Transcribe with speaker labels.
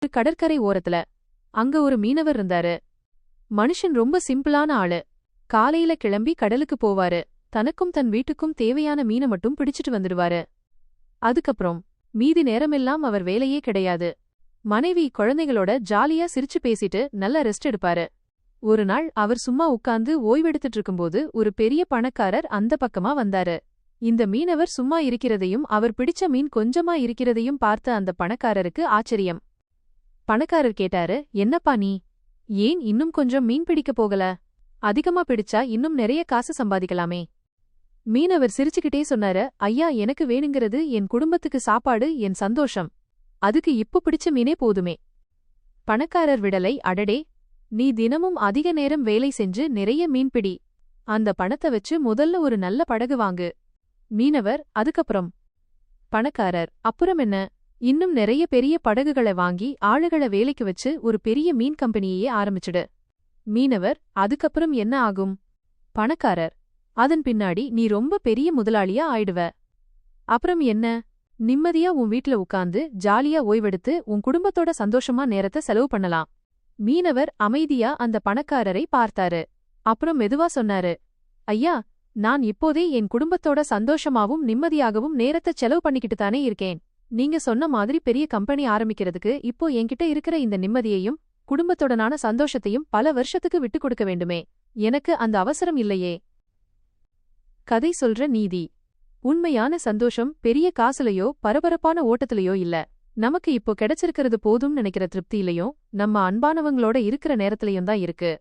Speaker 1: கடற்கரை ஓரத்துல அங்க ஒரு மீனவர் இருந்தாரு. மனுஷன் ரொம்ப சிம்பிளான ஆளு. காலையில கிளம்பி கடலுக்கு போவாரு. தனக்கும் தன் வீட்டுக்கும் தேவையான மீனை மட்டும் பிடிச்சிட்டு வந்துடுவாரு. அதுக்கப்புறம் மீதி நேரமெல்லாம் அவர் வேலையே கிடையாது. மனைவி குழந்தைகளோட ஜாலியா சிரிச்சு பேசிட்டு நல்ல ரெஸ்ட் எடுப்பாரு. ஒரு நாள் அவர் சும்மா உட்கார்ந்து ஓய்வெடுத்துட்டு இருக்கும்போது ஒரு பெரிய பணக்காரர் அந்த பக்கமா வந்தாரு. இந்த மீனவர் சும்மா இருக்கிறதையும் அவர் பிடிச்ச மீன் கொஞ்சமா இருக்கிறதையும் பார்த்த அந்த பணக்காரருக்கு ஆச்சரியம். பணக்காரர் கேட்டாரு, என்னப்பா நீ ஏன் இன்னும் கொஞ்சம் மீன் பிடிக்க போகல? அதிகமா பிடிச்சா இன்னும் நிறைய காசு சம்பாதிக்கலாமே. மீனவர் சிரிச்சுக்கிட்டே சொன்னாரு, ஐயா, எனக்கு வேணுங்கிறது என் குடும்பத்துக்கு சாப்பாடு, என் சந்தோஷம். அதுக்கு இப்போ பிடிச்ச மீனே போதுமே. பணக்காரர் விடலை, அடடே, நீ தினமும் அதிக நேரம் வேலை செஞ்சு நிறைய மீன் பிடி. அந்த பணத்தை வச்சு முதல்ல ஒரு நல்ல படகு வாங்கு. மீனவர், அதுக்கப்புறம்? பணக்காரர், அப்புறம் என்ன? இன்னும் நிறைய பெரிய படகுகளை வாங்கி ஆளுகளை வேலைக்கு வச்சு ஒரு பெரிய மீன் கம்பெனியே ஆரம்பிச்சுடு. மீனவர், அதுக்கப்புறம் என்ன ஆகும்? பணக்காரர், அதன் பின்னாடி நீ ரொம்ப பெரிய முதலாளியா ஆயிடுவ. அப்புறம் என்ன? நிம்மதியா உன் வீட்ல உட்கார்ந்து ஜாலியா ஓய்வெடுத்து உன் குடும்பத்தோட சந்தோஷமா நேரத்தை செலவு பண்ணலாம். மீனவர் அமைதியா அந்த பணக்காரரை பார்த்தாரு. அப்புறம் மெதுவா சொன்னாரு, ஐயா, நான் இப்போதே என் குடும்பத்தோட சந்தோஷமாவும் நிம்மதியாகவும் நேரத்தை செலவு பண்ணிக்கிட்டு தானே இருக்கேன். நீங்க சொன்ன மாதிரி பெரிய கம்பெனி ஆரம்பிக்கிறதுக்கு இப்போ என்கிட்ட இருக்கிற இந்த நிம்மதியையும் குடும்பத்தோடனான சந்தோஷத்தையும் பல வருஷத்துக்கு விட்டுக் கொடுக்க வேண்டுமே. எனக்கு அந்த அவசரம் இல்லையே. கதை சொல்ற நீதி: உண்மையான சந்தோஷம் பெரிய காசுலையோ பரபரப்பான ஓட்டத்திலையோ இல்ல. நமக்கு இப்போ கிடைச்சிருக்கிறது போதும் நினைக்கிற திருப்தியிலையும் நம்ம அன்பானவங்களோட இருக்கிற நேரத்திலையும் தான் இருக்கு.